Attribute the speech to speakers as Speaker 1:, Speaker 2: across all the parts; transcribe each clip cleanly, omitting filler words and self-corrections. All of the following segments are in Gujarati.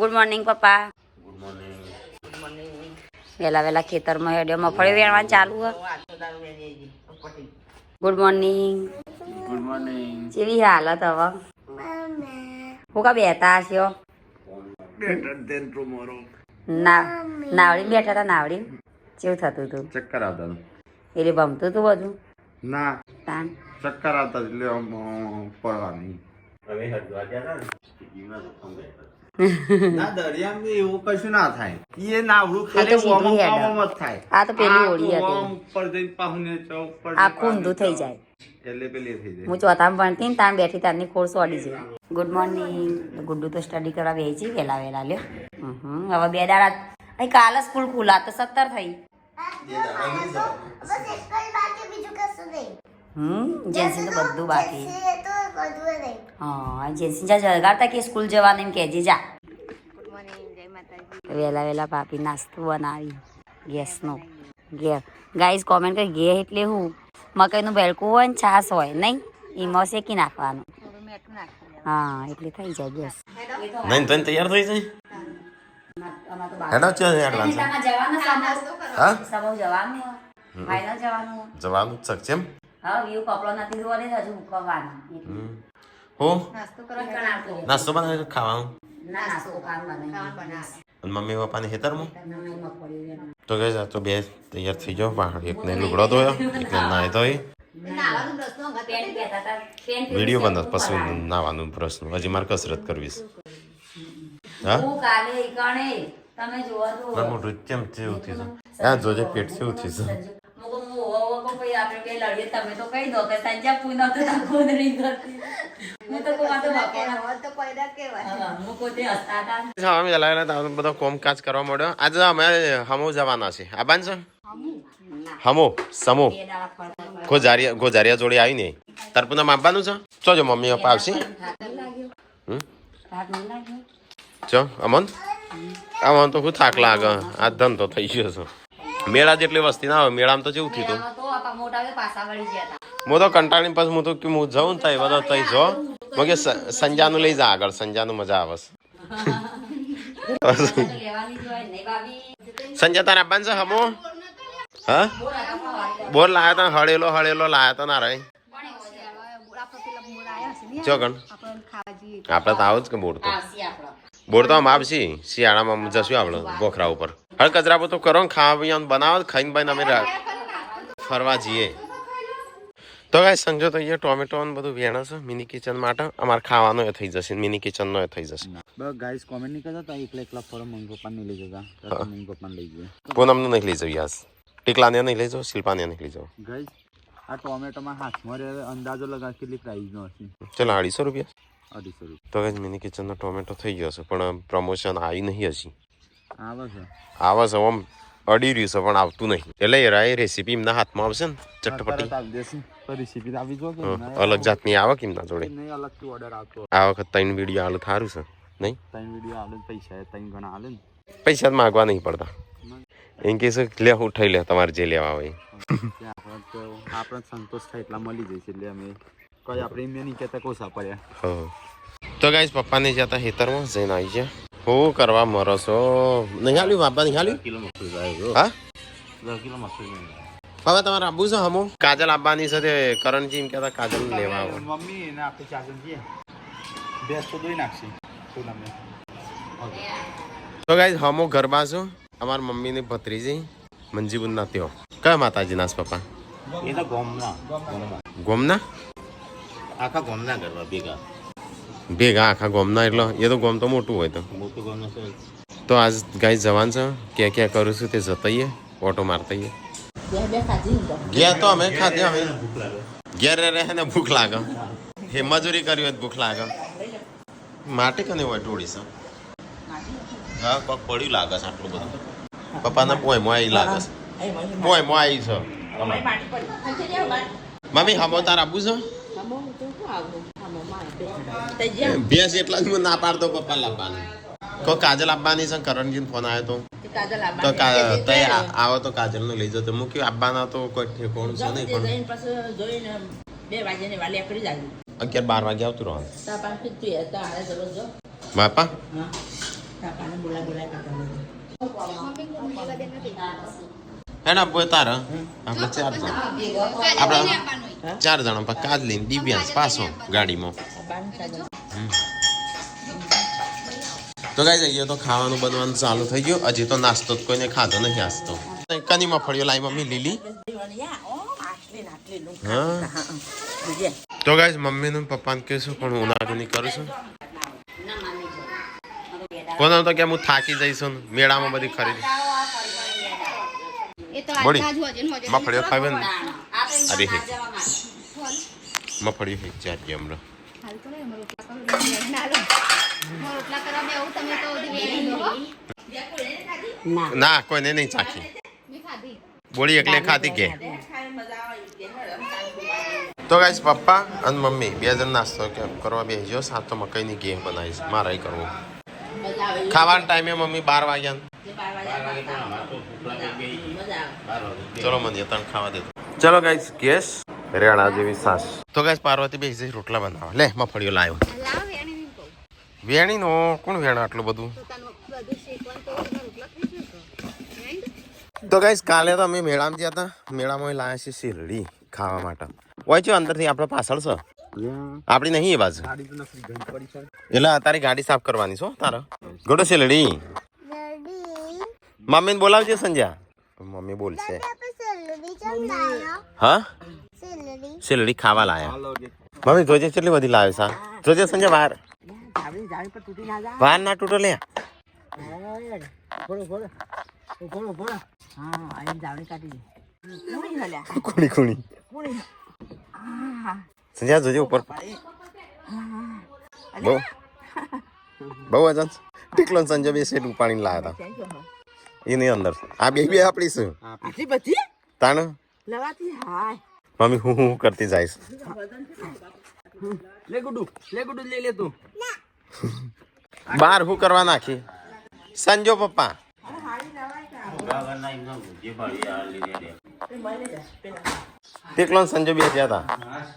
Speaker 1: ગુડ મોર્નિંગ પપ્પા.
Speaker 2: Good morning.
Speaker 3: Good morning.
Speaker 1: વેલા વેલા ખેતરમાં હેડ્યો મફળી વેણવાનું ચાલુ હે. Good morning.
Speaker 2: Good morning.
Speaker 1: કેવી હાલત હવે? હું કા બેઠા હશો?
Speaker 2: Better than tomorrow.
Speaker 1: નાવડી બેઠા હતા. નાવડી કેવું થતું હતું?
Speaker 2: ચક્કર આવતા
Speaker 1: એટલે ભમતું હતું બધું?
Speaker 2: ના
Speaker 1: તાન
Speaker 2: ચક્કર આવતા એટલે પડવાની હવે હરવા ગયા ના દરિયામાં એવું કશું ના થાય એ નાવડું ખાલી ઓમ થાય.
Speaker 1: આ તો પેલી ઓળી હતી.
Speaker 2: ઉપર જઈને પાહુને ઉપર
Speaker 1: આખું ઊંધું થઈ જાય.
Speaker 2: એટલે પેલી થઈ જાય.
Speaker 1: હું ચોથામાં ભણતી ને ત્યાં બેઠી ત્યાંની ખોળ સોડી છે. Good morning. ગુડ્ડુ તો સ્ટડી કરવા બેસી છે વહેલા વહેલા લ્યો. હવે 2 દાડા અહીં કાલે સ્કૂલ ખુલ્લા તો 17 થઈ. જેન્સી તો બધું બાકી. હા જેન્સી જા જગાડતા કે સ્કૂલ જવાનું એમ કહેજે જા. વહેલા વહેલા ભાભી નાસ્તો બનાવી ગેસનો. ઘેર ગાઈઝ કોમેન્ટ કરી ઘે એટલે હું મકાઈનું ભેળકું હોય ને છાશ હોય નહીં એમાં શેકી નાખવાનું. હા એટલે થઈ જાય ગેસ.
Speaker 2: નહીં તને તૈયાર થઈ જાય હેડો છે એડવાન્સ હા જવાનું જ છે એમ
Speaker 1: હા વ્યૂ કપડો નથી ધોવા દે હજુ મૂકવાનું.
Speaker 2: હો નાસ્તો બનાવે ખાવાનું
Speaker 1: ના નાસ્તો ખાવાનું
Speaker 2: અને મમ્મી પપ્પાની ખેતરમાં તો કે તો બે તૈયાર થઈ જાઓ એકને લુગડો ધોયો એકને નાહી ધોઈ વિડીયો બંધ પછી નાવાનું પ્રશ્ન હજી મારે કસરત કરવી છે હા મોટું કેમ થયું છે હા જોજે પેટ થયું છે બધો કોમકાજ કરવા મળ્યો આજે અમે હમો જવાના છે આ બાન છે હમો સમો ગોજારિયા જોડે આવી ને તાર પુનઃ આપવાનું છે ચોજો મમ્મી પપ્પા આવશે ચો અમન આમાં તો શું થાક લાગે આ ધંધો થઈ ગયો છે મેળા જેટલી વસ્તી ના હોય મેળામાં તો જેવું થયું હું તો કંટાળી પછી હું તો હું જઉં ને તઈ બધો તઈ જો મગે સંજાનું લઈ જા આગળ સંજાનું મજા આવે સંજા તારા બાન છે હમો હા બોર લાયા તા હળેલો લાયા તો ના રહે ચો ગણ આપડે તો આવું જ કે બોર તો આમ આવશે શિયાળામાં જશું આપણે ગોખરા ઉપર હવે કચરા તો કરો ને ખાવા પીવાનું બનાવો ખાઈને બાઈને અમે ફરવા જઈએ તો ગાય સમજો તો અહીંયા ટોમેટો ને બધું વેણા છે મિની કિચન માટે અમારે ખાવાનો એ થઈ જશે મિની કિચન નો એ થઈ જશે ગાઈસ કોમેન્ટ નહીં કરતા એકલા ફોરમ મમ્મી પપ્પા નહીં લઈ જતા મમ્મી પપ્પા લઈ જાય પૂનમ નું નહીં લઈ જવું યાર ટીકલા ને નહીં લઈ જાવ શિલ્પા ને નહીં લઈ જાવ ગાઈસ આ ટોમેટોમાં હાથમાં અંદાજો લગા કેટલી પ્રાઇસ નો હશે ચલો 250 રૂપિયા 250 રૂપિયા તો ગાઈસ મિની કિચન નો ટોમેટો થઈ ગયો છે પણ પ્રમોશન આવી નહીં હજી આવે છે આમ અડી રહ્યું છે પણ આવતું નહીં એટલે એ રેસીપી એમના હાથમાં આવશે ને ચટપટી અલગ જાતની આવે કે એમના જોડે આ વખત 3 વિડીયો આલું થારું છે નહીં 3 વિડીયો આલે પૈસા 3 ગણા આલે પૈસા માંગવા નહીં પડતા એમ કે લે ઉઠાઈ લે તમારે જે લેવા હોય આપણે સંતોષ થાય એટલા મળી જશે એટલે અમે કઈ આપણે એમ નહીં કહેતા કોસા પડ્યા તો ગાઈસ પપ્પાને જતા ખેતરમાં જઈને આવી ગયા હું કરવા મરો છો નહીં હાલ્યું બાપા નહીં હાલ્યું હા 10 કિલો મસ્તી હવે તમારે આબુ છે હમો કાજલ આપવાની સાથે કરણજી એમ કહેતા કાજલ લેવા આવો મમ્મી એને આપણે કાજલ જઈએ બેસ તો દોઈ નાખશી તો ગાઈસ હમો ગરબા છો અમાર મમ્મીની ભત્રીજી મંજીબુન ના ત્યો કયા માતાજી નાસ પપ્પા એ તો ગોમના આખા ગોમના ગરબા ભેગા આખા ગોમના એટલે એ તો ગોમ તો મોટું હોય તો આજ ગાઈસ જવાન છે ક્યાં ક્યાં કરું છું તે જતાઈએ ઓટો મારતાઈએ ગયા તો અમે ખાધે હવે ઘેર રહે ને ભૂખ લાગે હે મજૂરી કરી હોય ભૂખ લાગે માટી કને હોય ટોળી છે હા પગ પડ્યું લાગે છે આટલું બધું પપ્પાના પોયમાં આવી લાગે છે પોયમાં આવી છે મમ્મી હમો તાર આબુ છે ભેંસ એટલા જ ના પાડતો પપ્પા લાવવાની કો કાજલ આપવાની છે કરણજી ફોન આવ્યો તો આવો તો કાજલ નું લઈ જતો મૂક્યું આપવાના તો કોઈ ઠેકોણું છે નહીં પણ 11-12 વાગે આવતું રહેવાનું બાપા હેને આપો તારે આપણે 4 જણ આપણે 4 જણા પર કાદલીન દિવ્યાંશ પાછો ગાડીમાં તો ગાઈસ અહીંયા તો ખાવાનું બનવાનું ચાલુ થઈ ગયું હજી તો નાસ્તો તો કોઈને ખાધો નહીં આસ્તો કની મફળીઓ લાવી મમ્મી લીલી હા તો ગાઈસ મમ્મી ને પપ્પાને કહેશું પણ હું ઉનાળુની કરું છું કોના તો કે હું થાકી જઈશ મેળામાં બધી ખરીદી બોડી મફળીઓ ખાવે ને અરે હે મફળીઓ હે ચાલી હમણાં ના કોઈને નહીં ચાખી બોડી એકલે ખાધી કે તો ગાઈસ પપ્પા અને મમ્મી 2 જણ નાસ્તો કરવા બેસજો સાત તો મકાઈની ગેમ બનાવીશ મારે કરવું ખાવાના ટાઈમે મમ્મી 12 વાગ્યા ચલો મને તણ ખાવા દે ચલો ગાઈસ ગેસ રેણા જેવી સાસ તો ગાઈસ પાર્વતી બેસી રોટલા બનાવવા લે મફળીઓ લાવ્યો વેણી નો કોણ વેણા આટલું બધું તો ગાઈસ કાલે તો અમે મેળામાં ગયા હતા મેળામાં લાવ્યા છે શેરડી ખાવા માટે હોય છે અંદરથી આપણે પાછળ છે આપણી નહીં એ બાજુ એટલે તારી ગાડી સાફ કરવાની છો તારા ગોડો શેરડી મમ્મીને બોલાવજે સંજ્યા મમ્મી બોલશે હા શેરડી ખાવા લાયા મમ્મી જોજે કેટલી બધી લાવે સા જોજે સંજય બહાર બહાર ના તૂટો લે કુણી કુણી સંજય જોજે ઉપર બહુ વજન ટીકલો સંજય બે સેટ ઉપાડીને લાવ્યા હતા એની અંદર આ બે આપણી શું તાણ મમ્મી હું કરતી જઈશ બાર હું કરવા નાખી સંજો પપ્પા ટેકલો સંજો બે ગયા હતા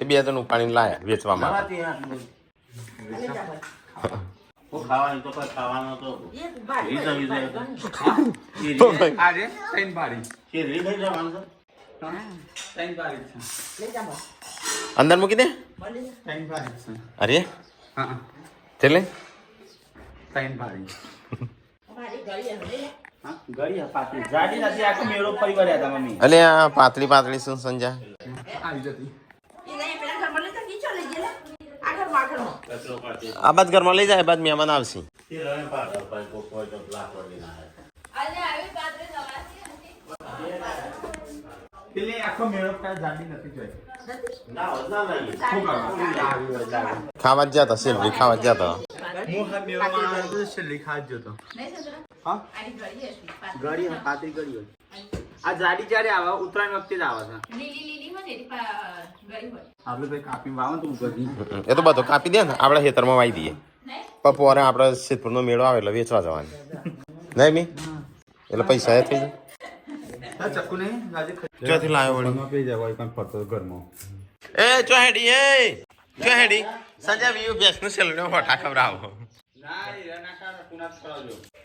Speaker 2: એ 2 જણ ઉપાડીને લાયા વેચવા માટે અંદર મૂકી દે અરે એટલે અલે આ પાતળી પાતળી શું સંજા આ બાદ ઘરમાં લઈ જાય બાદ મહેમાન આવશે ખાવા જ જતા શેરડી ખાવા જ જતા
Speaker 3: આ જાડી જ્યારે આવે ઉત્તરાયણ વખતે જ આવે છે
Speaker 2: એ તો બધું કાપી દે ને આપણે ખેતરમાં વાઈ દઈએ બપોરે આપણે સિદ્ધપુરનો મેળો આવે એટલે વેચવા જવાની નહીં મી એટલે પૈસા એ થઈ જાય ચોથી લાવ્યો વળી એ ચોહેડી સંજય વીયુ ભેંસનું શેલડો હોઠા ખવડાવો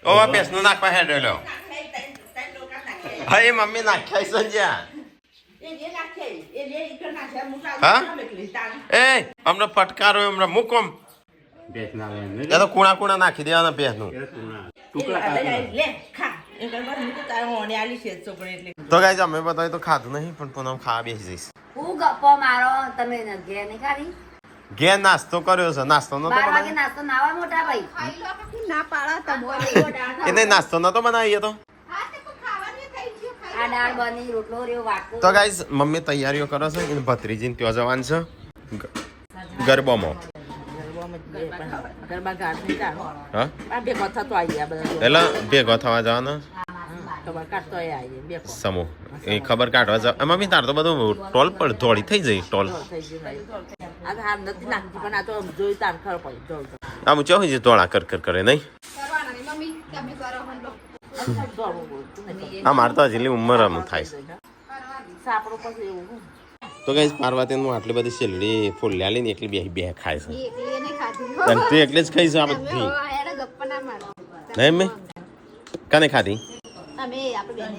Speaker 2: ઓ ભેંસનું નાખવા હેડેલો હા એ મમ્મી નાખ્યા સંજય હા એ હમણાં ફટકારો હમણાં મૂકો એ તો કુણા કુણા નાખી દેવાના ભેંસનું તો ગાઈસ અમે બતાવી તો ખાધું નહીં પણ પૂનમ ખાવા બેસી જઈશ
Speaker 1: હું ગપ્પો મારો તમે ઘેર નહીં ખાધી
Speaker 2: ઘેર નાસ્તો કર્યો છે નાસ્તો નતો
Speaker 1: 12 વાગે નાસ્તો નાવા મોટા ભાઈ ના પાડા તમો
Speaker 2: એને નાસ્તો નતો બનાવીએ તો
Speaker 1: આ દાળ બની રોટલો રહ્યો વાટકો
Speaker 2: તો ગાઈસ મમ્મી તૈયારીઓ કરે છે એને ભત્રીજીને ત્યાં જવાનું છે ગરબામાં હા એટલે ભેગો થવા જવાનો સમૂહ એ ખબર કાઢવા જાવ મમ્મી તાર તો બધું ટોલ પર દોડી થઈ જાય ટોલ આમ ચો હોય છે દોડા કર કરે નહીં આ મારે તો હજી ઉંમર આમ થાય તો કઈ પાર્વતીનું આટલી બધી શેરડી ફૂલ્યા લઈને એકલી બે ખાય છે તું એકલી જ ખાઈ છે આ બધી નહીં મેં કને ખાધી
Speaker 4: અમે આપણે બેન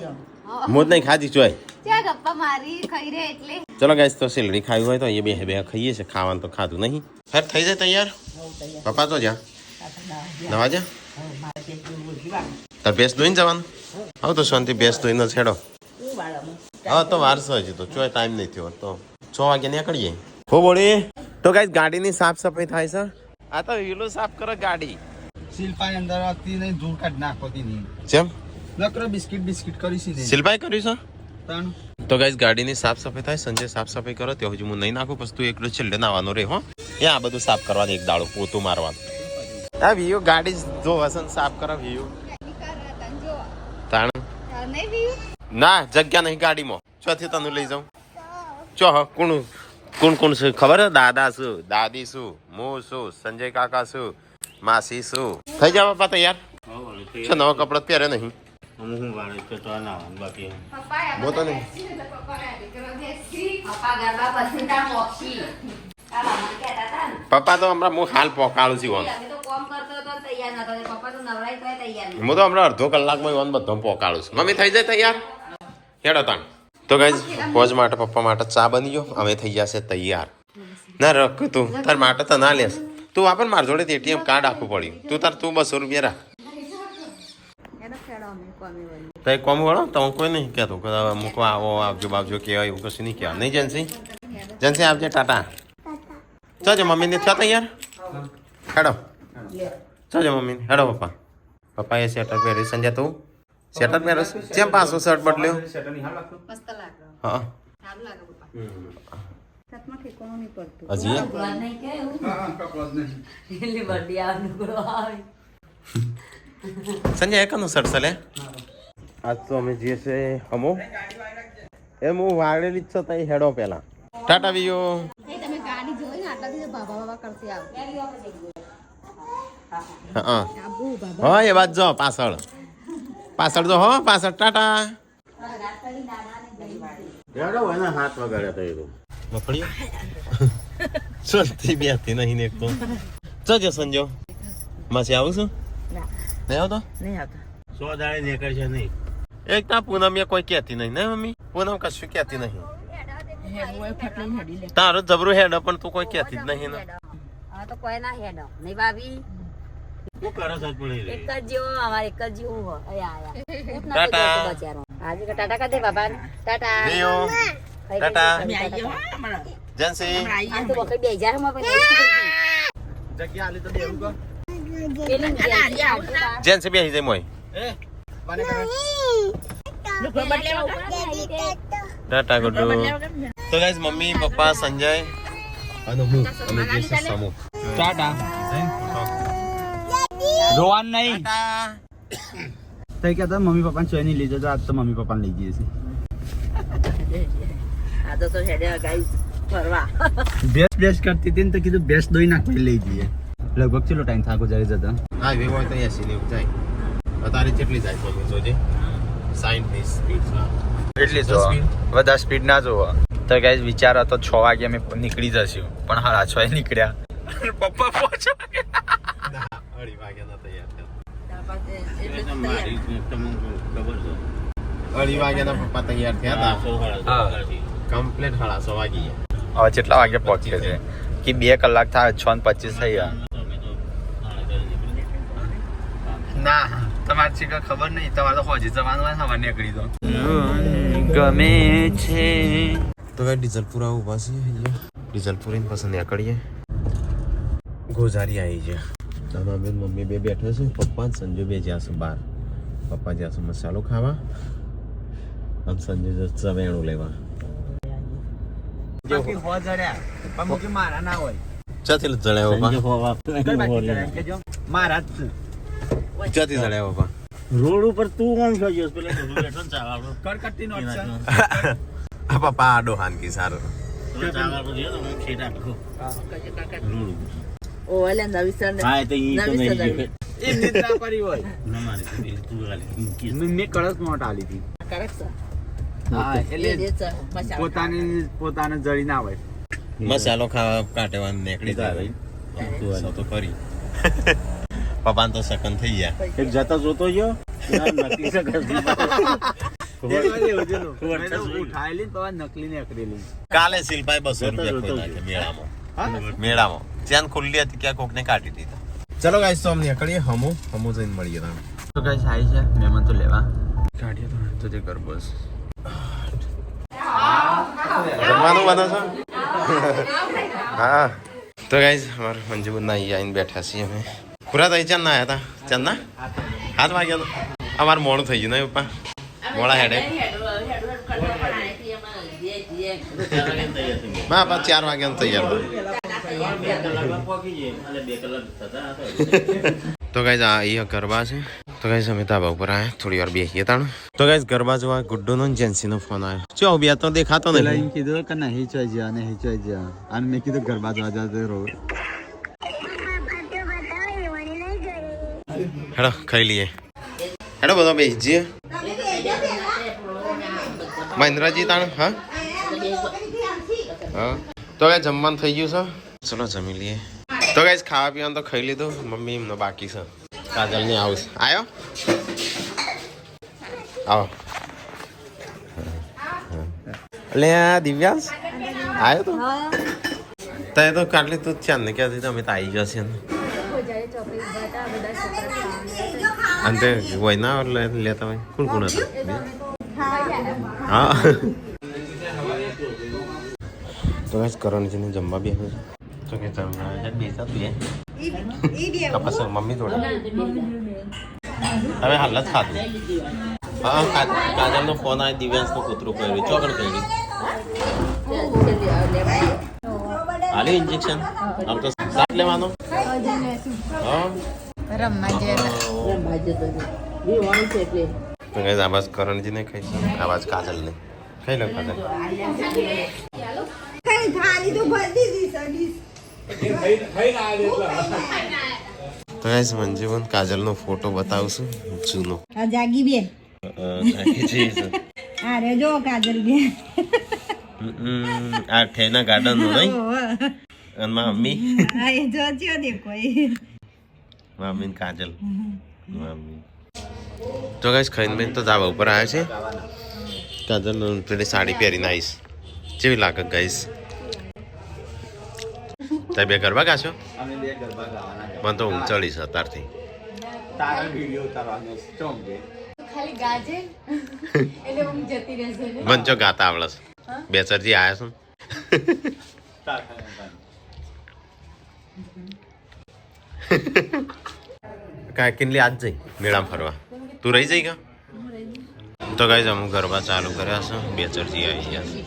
Speaker 2: મોજ નહીં ખાધી જોય
Speaker 4: ત્યાં ગપ્પા મારી ખાઈ રે એટલે
Speaker 2: ચલો ગાઈસ તો શેલડી ખાવી હોય તો એ બે ખાઈએ છે ખાવાનું તો ખાધું નહીં ફેર થઈ જાય તૈયાર પપ્પા તો જા નવા જા તાર ભેંસ ધોઈને જવાનું હવે તો શાંતિ ભેંસ ધોઈને છેડો હા તો વારસો હજી તો ચોય ટાઈમ નહીં થયો તો 6 વાગે નીકળીએ હો બોલી તો ગાઈસ ગાડીની સાફ સફાઈ થાય છે આ તો હીલો સાફ કરે ગાડી
Speaker 3: શિલ્પાની અંદર આવતી નહીં ધૂળ કાઢ નાખોતી નહીં
Speaker 2: જેમ
Speaker 3: નકરો બિસ્કિટ કરી છે
Speaker 2: શિલ્પાઈ કર્યું છે
Speaker 3: તણ
Speaker 2: તો ગાઈસ ગાડીની સાફ સફાઈ થાય સંજય સાફ સફાઈ કરો તો હજુ હું નહીં નાખું પછી તું એકલો છેલ્લે નાવાનો રે હો એ આ બધું સાફ કરવાનું એક દાડો પોતું મારવાનું આ વિયો ગાડી જો હસન સાફ કરે વિયો તાણ ના જગ્યા નહીં ગાડીમાં ચોથી તને લઈ જાઉં ચો હ કોણ કોણ છે ખબર હે દાદા શું દાદી શું હું શું સંજય કાકા શું માસી શું થઈ જાવ પપ્પા તૈયાર છે નવા કપડા પહેરે નહીં હું તો નહીં પપ્પા તો હમણાં હું હાલ પોકાળું છું હું તો હમણાં અડધો કલાકમાં ઓન બધો પોકાળું છું મમ્મી થઈ જાય તૈયાર હેડો તાણ તો ગાઈસ પોજ માટે પપ્પા માટે ચા બની ગયો અમે થઈ જશે તૈયાર ના રખ તું તાર માટે તો ના લેસ તું વાપર માર જોડે એટીએમ કાર્ડ આપવું પડ્યું તું 200 રૂપિયા રાખ કઈ કોમ વળો તો હું કોઈ નહીં કહેતો કે મૂકવા આવો આવજો બાવજો કહેવાય એવું કશું નહીં કહેવાય નહીં જેન્સી આવજે ટાટા ચાલજો મમ્મીને થયા તૈયાર હેડો ચાલજો મમ્મીને હેડો પપ્પા એ સ્વેટર પહેરી સંજય તું સ્વેટર પહેરો કેમ પાછો શર્ટ બદલ્યો
Speaker 4: મસ્ત લાગે
Speaker 2: હા
Speaker 4: સારું લાગે પપ્પા હાથમાં ઠેકાણું નહીં પડતું
Speaker 2: હજી સંજય એકનું શર્ટ ચાલે આજ તો અમે જઈએ છે હમો એમ હું વાળેલી જ છો તઈ હેડો પેલા ટાટા વિયો
Speaker 4: તમે ગાડી જોઈ ને આટલાથી બાબા કરતી આવ
Speaker 2: હા હા એ વાત જો પાછળ જો હો પાછળ ટાટા હેડો એના હાથ વગાડ્યા તો એ તો મફળી ચલતી બેતી નહીં ને તો જજો સંજો માસી આવું છું નહીં આવતો
Speaker 4: નહીં આવતા
Speaker 2: 100 દાડે નીકળશે નહીં એક તા પૂનમ એ કોઈ કહેતી નહીં ને મમ્મી પૂનમ કશું કહેતી નહીં તારું જબરું હેડ પણ તું કોઈ કહેતી જ નહીં ને
Speaker 1: હવે તો કોઈ ના હેડો નહીં ભાભી
Speaker 2: શું કરો છો પણ
Speaker 1: એક જ જેવો અમારે એક જ જેવું હોય આયા
Speaker 2: ટાટા.
Speaker 1: બચારો આજે કે ટાટા કરી દે બાબા ટાટા
Speaker 2: વિયો ટાટા જેન્સી
Speaker 1: આ તો વખત બે હજાર માં
Speaker 3: જગ્યા આલી તો દેવું કો
Speaker 2: જેન્સી બેસી જાય મોય
Speaker 3: એ પાને કરે
Speaker 2: ટાટા ગુડુ તો ગાઈસ મમ્મી પપ્પા સંજય અને હું અમે જે છે સમૂહ
Speaker 3: ટાટા રોવાન નહીં તઈ કહેતા મમ્મી પપ્પાને ચોયની લઈ જજો આજ તો મમ્મી પપ્પાને લઈ જઈએ બેસ કરતી હતી ને તો કીધું બેસ દોઈ નાખ પછી લઈ જઈએ લગભગ ચેલો ટાઈમ થાકો જાય જતા
Speaker 2: હા વે હોય તો 80 ને જાય અત્યારે કેટલી જાય તો જોજે 60 ની સ્પીડ
Speaker 5: એટલી જો વધારે સ્પીડ ના જોવો તો ગાઈઝ વિચાર હતો 6 વાગે અમે નીકળી જશું પણ હાડા 6 નીકળ્યા પપ્પા પહોંચો
Speaker 2: અઢી વાગ્યા તૈયાર પપ્પા તૈયાર થયા હતા કમ્પ્લીટ 6:30 વાગી ગયા
Speaker 5: હવે કેટલા વાગે પહોંચીએ છે કે 2 કલાક થાય 6:25 થઈ ગયા ના તમારે શીખા ખબર નહીં તમારે તો હોજી જવાનું હોય સવાર નીકળી તો ગમે છે
Speaker 2: તો કઈ ડીઝલ પૂરા ઉભા છે ડીઝલ પૂરીને પસંદ નીકળીએ ગોઝારી આવી છે દાદાબેન મમ્મી બે બેઠો છે પપ્પા ને સંજુ બે જ્યાં છે બહાર પપ્પા જ્યાં છે મસાલો ખાવા અને સંજુ ચવેણું લેવા
Speaker 3: મારા ના હોય
Speaker 2: ચાથી જણાવ્યો
Speaker 3: મારા
Speaker 2: ચાથી જણાવ્યો પપ્પા
Speaker 6: રોડ ઉપર તું કોણ છો જોસ પેલા તો બેઠો ને ચાવા
Speaker 3: કડકટી નોટ છે
Speaker 2: આ પપ્પા આડો હાનકી સારું
Speaker 6: ચાવા તો જો હું ખેડા રાખો રોડ
Speaker 4: ઓ અલે નવી સર
Speaker 6: હા તો ઈ તો નહીં જો
Speaker 3: એ નિદ્રા કરી હોય
Speaker 6: ના મારે તું ગાલી
Speaker 3: મેં કડક નોટ આલી હતી હા એટલે પોતાને જડી ના હોય
Speaker 2: મસાલો ખાવા કાઢવાનું નીકળી જાય તો કરી પપ્પાને તો સેકન્ડ થઈ ગયા
Speaker 6: એક જતા જોતો ગયો નક્કી છે કરવી
Speaker 3: ઉઠાયેલી ને તો નકલી ને અકરેલી.
Speaker 2: કાલે શિલ્પાએ 200 રૂપિયા ખોઈ નાખ્યા મેળામાં ચેન ખુલ્લી હતી ક્યાં કોકને કાઢી દીધા. ચલો ગાઈસ તો અમને નીકળીએ હમો જઈને મળીએ તમે.
Speaker 5: તો ગાઈસ આવી છે મહેમાન તો લેવા
Speaker 2: કાઢીએ તો જે કર બસ જમવાનું બનો છો. હા તો ગાઈસ અમારે મંજુબન અહીંયા આવીને બેઠા છીએ અમે. પૂરા થઈ ચાંદ ના આવ્યા હતા ચાંદ ના 7 વાગ્યા અમારે મોડું થઈ ગયું ને પપ્પા મોડા હેડે હા 4 વાગ્યા તૈયાર તો ગાઈસ આ અહીંયા ગરબા છે. તો ગાઈસ અમે ધાબા ઉપર આવ્યા થોડી વાર બેસીએ તાણ. તો ગાઈસ ગરબા જોવા ગુડ્ડોનો ને જેન્સીનો ફોન આવ્યો. ચો બે તો દેખાતો
Speaker 3: પેલા
Speaker 2: નહીં.
Speaker 3: એમ કીધું કે નહીં ચોઈ જા નહીં ચોઈ જા અને મેં કીધું ગરબા જોવા જતો રહો.
Speaker 2: હેડો ખાઈ લઈએ. હેડો બધો બેસી જઈએ. મહેન્દ્રજી તાણ હા હા તો ગાઈસ જમવાનું થઈ ગયું છે. ચલો જમી લઈએ. તો ગાઈસ ખાવા પીવાનું તો ખાઈ લીધું. મમ્મી એમનો બાકી છે. કાજલ ને આવું આવ્યો આવો એટલે દિવ્યાંશ આવ્યો તો તે તો કાટલી તું ચાંદ ને ક્યાંથી તમે તો આવી જશે ને અને તે હોય ના લેતા હોય કોણ હતા હા તો ગાઈસ કરણજીને જમવા બેઠું છે. તો કે જમવા બેસા બે કપાસ મમ્મી જોડે હવે હાલ જ ખાધું. હા કાજલનો ફોન આવ્યો દિવ્યાંશનું કૂતરું કર્યું ચોકડ કર્યું હાલી ઇન્જેક્શન આમ તો સાત લેવાનો હા તો કઈ આવાજ કરણજીને ખાઈશું આવાજ કાજલને ખાઈ લો કાજલ. તો ગાઈસ મંજુબન કાજલનો ફોટો બતાવશું જૂનો.
Speaker 4: જાગી બેન અરે જો કાજલ બેન
Speaker 2: આ ઠેના ગાર્ડન નું નહીં અને મમ્મી
Speaker 4: હા એ જો છે દેખો
Speaker 2: મમ્મી કાજલ મમ્મી. તો ગાઈસ ખાઈને બેન તો ધાબા ઉપર આવ્યા છે. કાજલ પેલી સાડી પહેરીને આવીશ કેવી લાગે ગાઈસ. તમે બે ગરબા ગાશો?
Speaker 3: અમે બે ગરબા ગાવાના છે.
Speaker 2: મને તો ઊંઘ ચડી છે અત્યારથી.
Speaker 3: તારા વિડીયો ઉતારવાનો છે ચોંગે.
Speaker 7: ખાલી ગાજે એટલે ઊંઘ જતી રહેશે ને.
Speaker 2: મને જો ગાતા આવડે છે. બે સરજી આવ્યા છું
Speaker 3: તાર ખાવાનું.
Speaker 2: કાંઈ કિનલી આજ જઈ મેળામાં ફરવા તું રહી જઈ કા? તો ગાઈસ અમુક ગરબા ચાલુ કર્યા છે. બે ચરજી આવી ગયા છે.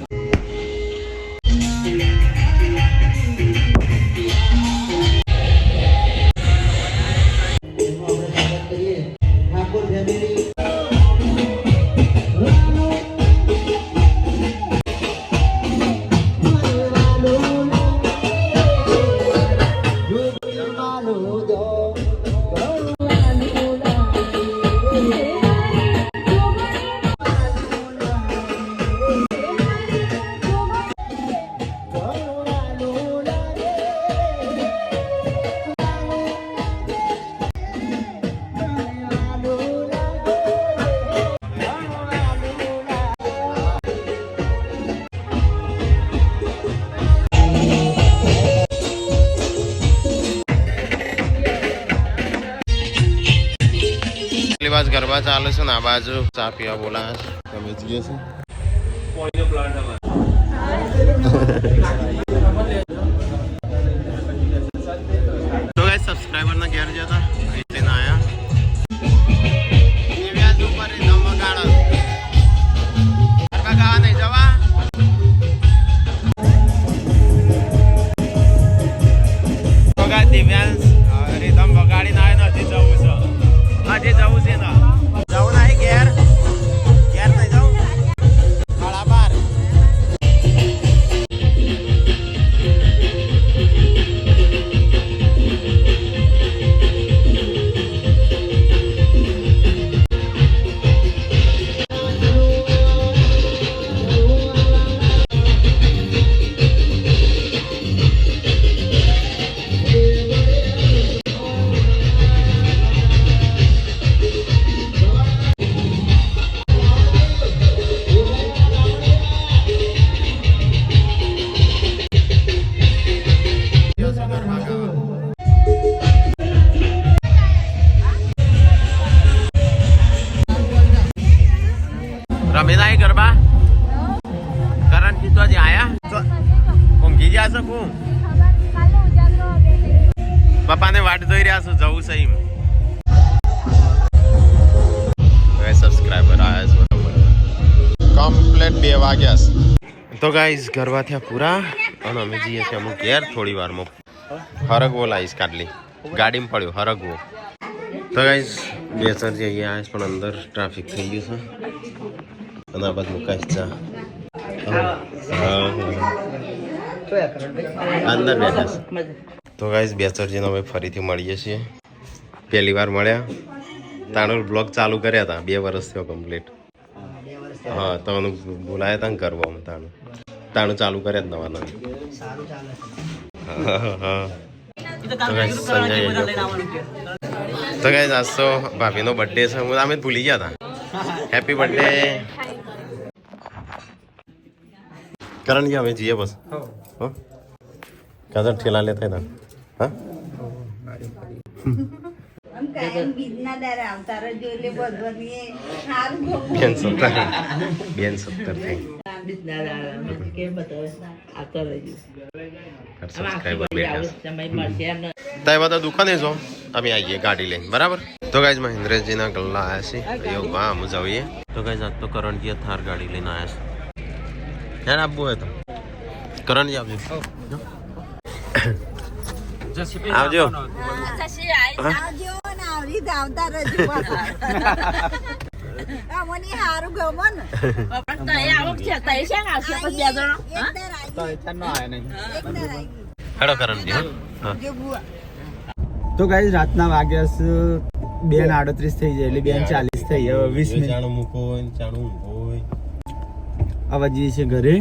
Speaker 2: બાજુ ગરબા ચાલે છે ને આ બાજુ ચા પીવા બોલાવે છે. તમે જઈએ છે તો ગાઈસ સબસ્ક્રાઇબર ના ઘેર જતા એટલે ના આયા એ વ્યાજ ઉપર દમ ગાળો ગરબા ગાવા નહીં જવા. તો ગાઈસ દિવ્યાંશ રીધમ વગાડીને આવ્યો નથી જવું છે આજે જવું છે ને જવું નહીં ઘેર ઘેર નહીં જવું 12:30. તમે ના ગરબા કરણ કી તો આયા ઊંઘી ગયા છો હું પપ્પાને વાટ જોઈ રહ્યા છો જવું છે એમ સબસ્ક્રાઈબર આવ્યા છે બરાબર કમ્પ્લીટ 2 વાગ્યા છે તો ગાઈસ ગરબા થયા પૂરા અને અમે જઈએ છીએ અમુક ઘેર થોડી વારમાં હરગવો લાવીશ કાઢલી ગાડીમાં પડ્યો હરગવો તો ગાઈસ બેસરજી અહીંયા આવે પણ અંદર ટ્રાફિક થઈ ગયું છે અને આ બાજુ મુકાશ ચા અંદર બેઠા છે તો ગાઈસ બેસરજીને અમે ફરીથી મળીએ છીએ પહેલી વાર મળ્યા તાણું બ્લોગ ચાલુ કર્યા હતા 2 વર્ષ થયો કમ્પ્લીટ હા તો બોલાયા હતા ને કરવામાં તાણું ચાલુ કર્યા જ નવા નવા હા તો ગાઈસ આજ તો ભાભીનો બર્થડે છે હું અમે ભૂલી ગયા હતા હેપી બર્થડે કરણ ગયા અમે જઈએ બસ હા કાદર ઠેલા લેતા હતા હા
Speaker 4: બીજના દારે આવતા રહેજો એટલે બધું સારું
Speaker 2: બેન 70 થઈ તાઈ બધા દુકાને છો અમે આવીએ ગાડી લઈને બરાબર તો ગાઈઝ મહેન્દ્રજીના ગલ્લા આવ્યા છે એવું હા અમે જઈએ તો ગાઈઝ આજ તો કરણજી થાર ગાડી લઈને આવ્યા છે ધ્યાન આપવું હોય તો કરણજી આવજો આવજો
Speaker 4: આવતા રહેજો મને સારું ગમો ને
Speaker 2: હેડો કરણજી હા
Speaker 3: તો ગાઈસ રાતના વાગ્યા છે 2:38 થઈ જાય એટલે 2:40 થઈ હવે 20 મિનિટ
Speaker 2: ચાણું મૂકો ચાણું ઊંઘો
Speaker 3: આવા જઈએ છીએ ઘરે